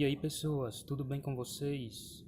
E aí pessoas, tudo bem com vocês?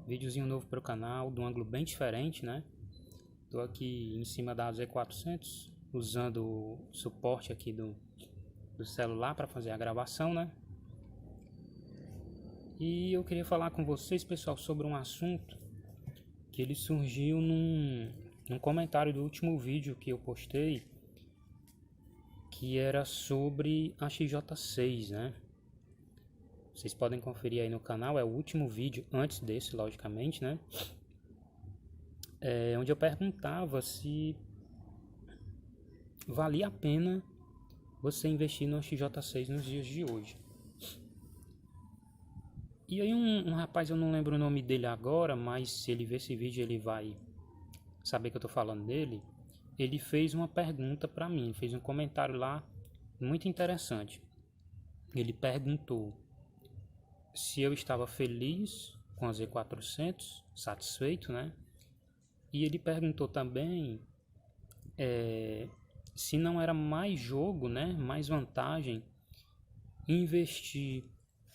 Videozinho novo para o canal, de um ângulo bem diferente, né? Tô aqui em cima da Z400, usando o suporte aqui do celular para fazer a gravação, né? E eu queria falar com vocês, pessoal, sobre um assunto que ele surgiu num comentário do último vídeo que eu postei, que era sobre a XJ6, né? Vocês podem conferir aí no canal, é o último vídeo, antes desse, logicamente, né? Onde eu perguntava se valia a pena você investir no XJ6 nos dias de hoje. E aí um rapaz, eu não lembro o nome dele agora, mas se ele ver esse vídeo ele vai saber que eu tô falando dele. Ele fez uma pergunta para mim, fez um comentário lá muito interessante. Ele perguntou se eu estava feliz com a Z400, satisfeito, né? E ele perguntou também se não era mais jogo, né? Mais vantagem investir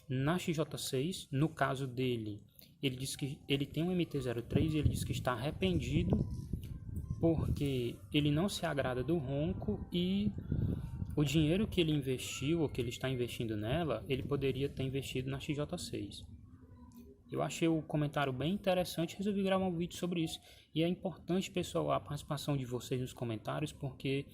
na XJ6. No caso dele, ele disse que ele tem um MT-03 e ele disse que está arrependido porque ele não se agrada do ronco e o dinheiro que ele investiu, ou que ele está investindo nela, ele poderia ter investido na XJ6. Eu achei o comentário bem interessante e resolvi gravar um vídeo sobre isso. E é importante, pessoal, a participação de vocês nos comentários, porque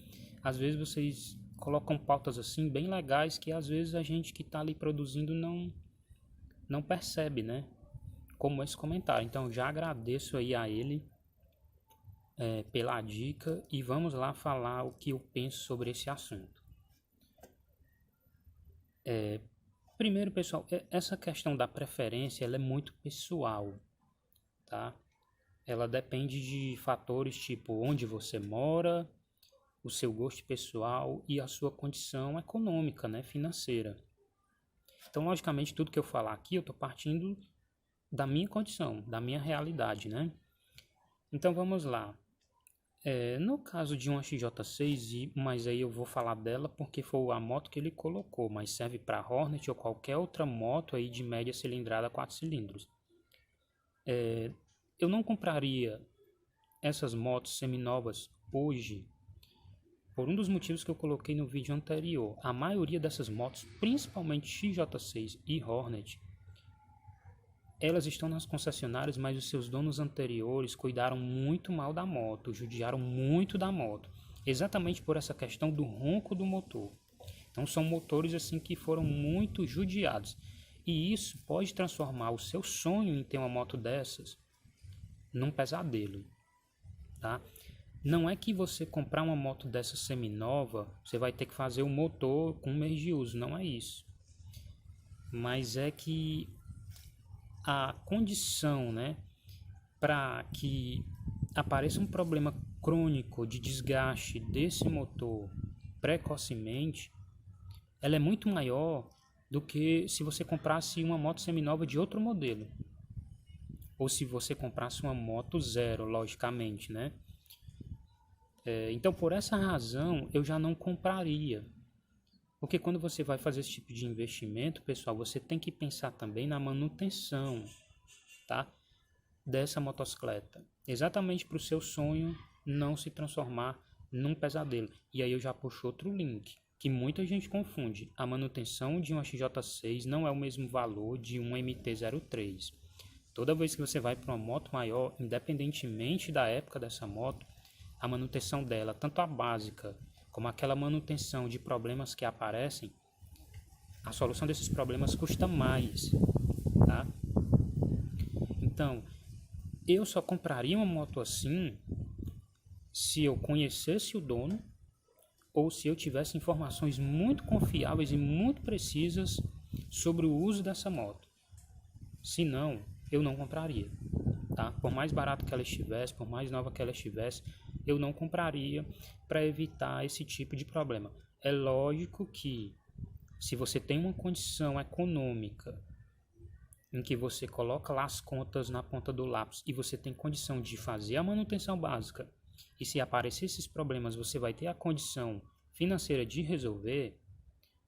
às vezes vocês colocam pautas assim bem legais que às vezes a gente que está ali produzindo não percebe, né? Como esse comentário. Então já agradeço aí a ele pela dica e vamos lá falar o que eu penso sobre esse assunto. Primeiro, pessoal, essa questão da preferência ela é muito pessoal, tá? Ela depende de fatores tipo onde você mora, o seu gosto pessoal e a sua condição econômica, né, financeira. Então, logicamente, tudo que eu falar aqui, eu estou partindo da minha condição, da minha realidade, né? Então, vamos lá. No caso de uma XJ6, mas aí eu vou falar dela porque foi a moto que ele colocou, mas serve para Hornet ou qualquer outra moto aí de média cilindrada 4 cilindros. Eu não compraria essas motos seminovas hoje por um dos motivos que eu coloquei no vídeo anterior. A maioria dessas motos, principalmente XJ6 e Hornet, elas estão nas concessionárias, mas os seus donos anteriores cuidaram muito mal da moto, judiaram muito da moto, exatamente por essa questão do ronco do motor. Então são motores assim que foram muito judiados. E isso pode transformar o seu sonho em ter uma moto dessas num pesadelo, tá? Não é que você comprar uma moto dessa seminova, você vai ter que fazer o motor com um mês de uso, não é isso. Mas é que a condição, né, para que apareça um problema crônico de desgaste desse motor precocemente, ela é muito maior do que se você comprasse uma moto seminova de outro modelo. Ou se você comprasse uma moto zero, logicamente, né? Então, por essa razão, eu já não compraria. Porque quando você vai fazer esse tipo de investimento, pessoal, você tem que pensar também na manutenção, tá? Dessa motocicleta. Exatamente para o seu sonho não se transformar num pesadelo. E aí eu já puxo outro link, que muita gente confunde. A manutenção de uma XJ6 não é o mesmo valor de um MT-03. Toda vez que você vai para uma moto maior, independentemente da época dessa moto, a manutenção dela, tanto a básica como aquela manutenção de problemas que aparecem, a solução desses problemas custa mais, tá? Então, eu só compraria uma moto assim se eu conhecesse o dono ou se eu tivesse informações muito confiáveis e muito precisas sobre o uso dessa moto. Se não, eu não compraria, tá? Por mais barato que ela estivesse, por mais nova que ela estivesse, eu não compraria para evitar esse tipo de problema. É lógico que se você tem uma condição econômica em que você coloca lá as contas na ponta do lápis e você tem condição de fazer a manutenção básica e se aparecer esses problemas você vai ter a condição financeira de resolver,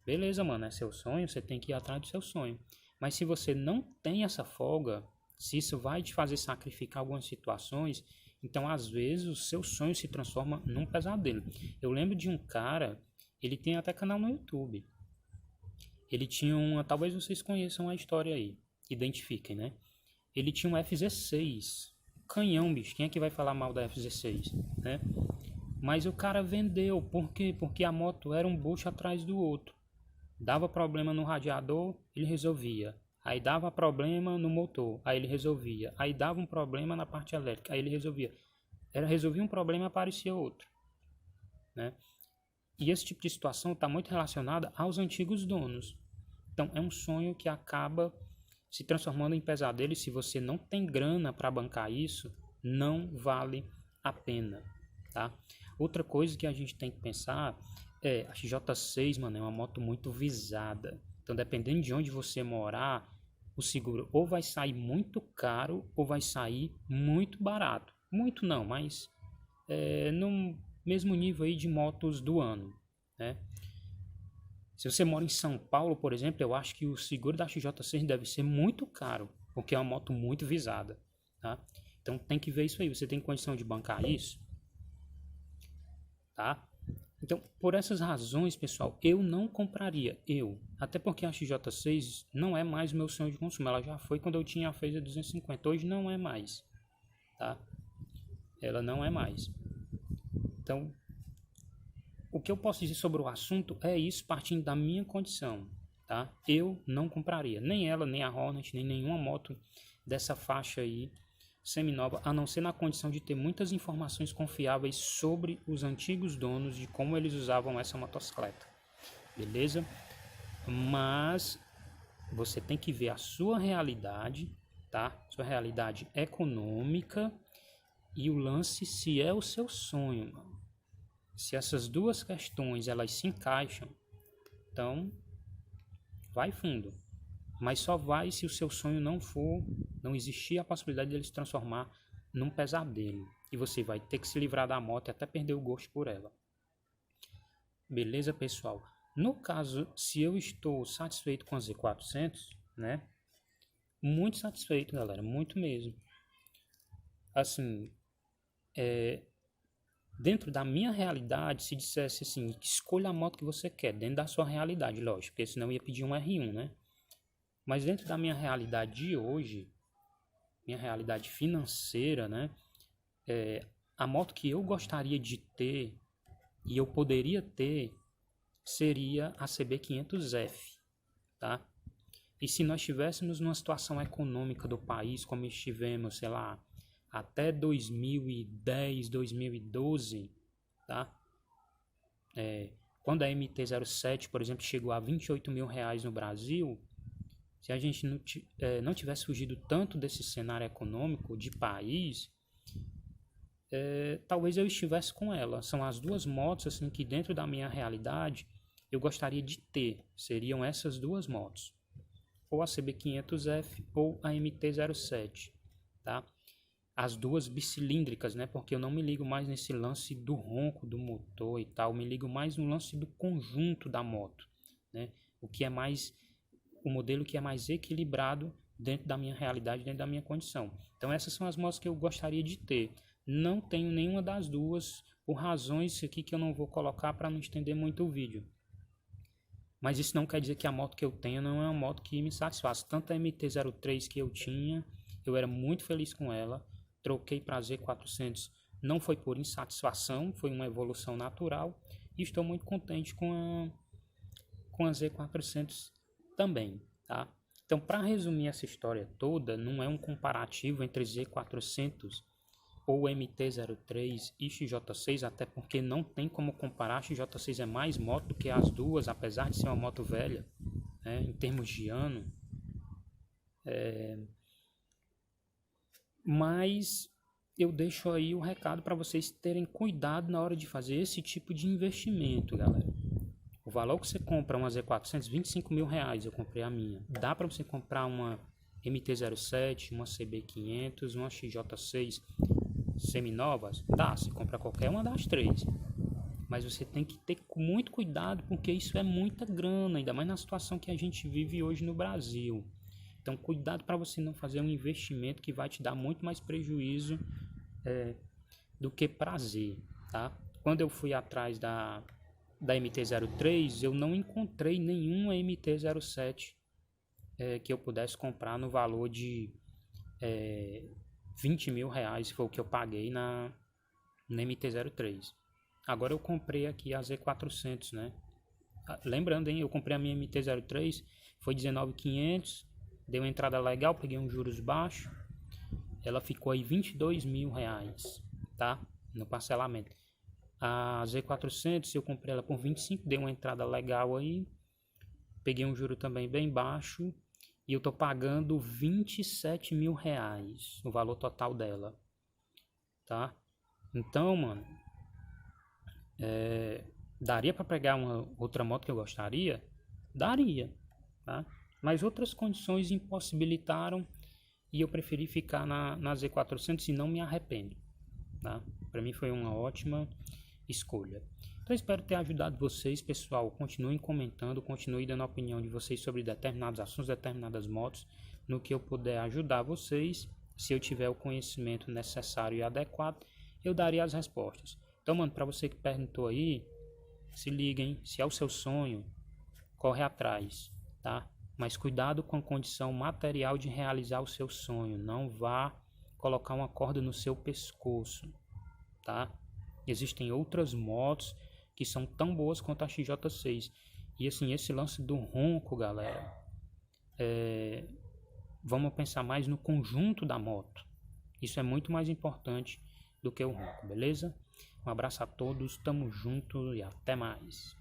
beleza, mano, é seu sonho, você tem que ir atrás do seu sonho. Mas se você não tem essa folga, se isso vai te fazer sacrificar algumas situações, então às vezes o seu sonho se transforma num pesadelo. Eu lembro de um cara, ele tem até canal no YouTube. Ele tinha uma, talvez vocês conheçam a história aí, identifiquem, né? Ele tinha um FZ6, canhão, bicho. Quem é que vai falar mal da FZ6, né? Mas o cara vendeu, por quê? Porque a moto era um bucho atrás do outro. Dava problema no radiador, ele resolvia. Aí dava problema no motor, aí ele resolvia. Aí dava um problema na parte elétrica, aí ele resolvia. Resolvia um problema, aparecia outro, né? E esse tipo de situação está muito relacionada aos antigos donos. Então é um sonho que acaba se transformando em pesadelo, e se você não tem grana para bancar isso, não vale a pena, tá? Outra coisa que a gente tem que pensar a XJ6, mano, é uma moto muito visada. Então, dependendo de onde você morar, o seguro ou vai sair muito caro ou vai sair muito barato. Muito não, mas no mesmo nível aí de motos do ano, né? Se você mora em São Paulo, por exemplo, eu acho que o seguro da XJ6 deve ser muito caro, porque é uma moto muito visada, tá? Então tem que ver isso aí, você tem condição de bancar isso, tá? Então, por essas razões, pessoal, eu não compraria, até porque a XJ6 não é mais o meu sonho de consumo, ela já foi quando eu tinha a Phaser 250, hoje não é mais, tá? Ela não é mais. Então, o que eu posso dizer sobre o assunto é isso, partindo da minha condição, tá? Eu não compraria nem ela, nem a Hornet, nem nenhuma moto dessa faixa aí, seminova, a não ser na condição de ter muitas informações confiáveis sobre os antigos donos, de como eles usavam essa motocicleta, beleza? Mas você tem que ver a sua realidade, tá? Sua realidade econômica e o lance se é o seu sonho, mano. Se essas duas questões elas se encaixam, então vai fundo. Mas só vai se o seu sonho não existir a possibilidade de ele se transformar num pesadelo. E você vai ter que se livrar da moto e até perder o gosto por ela. Beleza, pessoal? No caso, se eu estou satisfeito com a Z400, né? Muito satisfeito, galera, muito mesmo. Assim, dentro da minha realidade, se dissesse assim, escolha a moto que você quer, dentro da sua realidade, lógico, porque senão eu ia pedir um R1, né? Mas dentro da minha realidade de hoje, minha realidade financeira, né? A moto que eu gostaria de ter e eu poderia ter seria a CB500F, tá? E se nós estivéssemos numa situação econômica do país como estivemos, sei lá, até 2010, 2012, tá? Quando a MT-07, por exemplo, chegou a R$28 mil no Brasil, se a gente não tivesse fugido tanto desse cenário econômico de país, talvez eu estivesse com ela. São as duas motos assim, que dentro da minha realidade eu gostaria de ter. Seriam essas duas motos. Ou a CB500F ou a MT-07. Tá? As duas bicilíndricas, né? Porque eu não me ligo mais nesse lance do ronco do motor e tal. Eu me ligo mais no lance do conjunto da moto, né? O modelo que é mais equilibrado dentro da minha realidade, dentro da minha condição. Então essas são as motos que eu gostaria de ter. Não tenho nenhuma das duas, por razões aqui que eu não vou colocar para não estender muito o vídeo. Mas isso não quer dizer que a moto que eu tenho não é uma moto que me satisfaz. Tanto a MT-03 que eu tinha, eu era muito feliz com ela. Troquei para a Z400, não foi por insatisfação, foi uma evolução natural. E estou muito contente com a Z400 também, tá? Então, para resumir essa história toda, não é um comparativo entre Z400 ou MT-03 e XJ6, até porque não tem como comparar. A XJ6 é mais moto do que as duas, apesar de ser uma moto velha, né, em termos de ano. Mas eu deixo aí o recado para vocês terem cuidado na hora de fazer esse tipo de investimento, galera. O valor que você compra uma Z400, R$25 mil, eu comprei a minha. Dá para você comprar uma MT-07, uma CB500, uma XJ6 seminovas? Dá, você compra qualquer uma das três. Mas você tem que ter muito cuidado, porque isso é muita grana, ainda mais na situação que a gente vive hoje no Brasil. Então, cuidado para você não fazer um investimento que vai te dar muito mais prejuízo do que prazer, tá? Quando eu fui atrás da MT-03, eu não encontrei nenhuma MT-07 que eu pudesse comprar no valor de 20 mil reais, foi o que eu paguei na MT-03. Agora eu comprei aqui a Z400, né? Lembrando, hein, eu comprei a minha MT-03, foi 19.500, deu uma entrada legal, peguei uns juros baixos, ela ficou aí 22 mil reais, tá? No parcelamento. A Z400 eu comprei ela por 25, dei uma entrada legal aí, peguei um juro também bem baixo e eu tô pagando 27 mil reais, o valor total dela, tá? Então, mano, daria para pegar uma outra moto que eu gostaria? Daria, tá? Mas outras condições impossibilitaram e eu preferi ficar na Z400 e não me arrependo, tá? Para mim foi uma ótima escolha. Então espero ter ajudado vocês, pessoal. Continuem comentando, continuem dando a opinião de vocês sobre determinados assuntos, determinadas motos, no que eu puder ajudar vocês. Se eu tiver o conhecimento necessário e adequado, eu daria as respostas. Então, mano, para você que perguntou aí, se liga, hein? Se é o seu sonho, corre atrás, tá? Mas cuidado com a condição material de realizar o seu sonho. Não vá colocar uma corda no seu pescoço, tá? Existem outras motos que são tão boas quanto a XJ6. E assim, esse lance do ronco, galera, vamos pensar mais no conjunto da moto. Isso é muito mais importante do que o ronco, beleza? Um abraço a todos, tamo junto e até mais.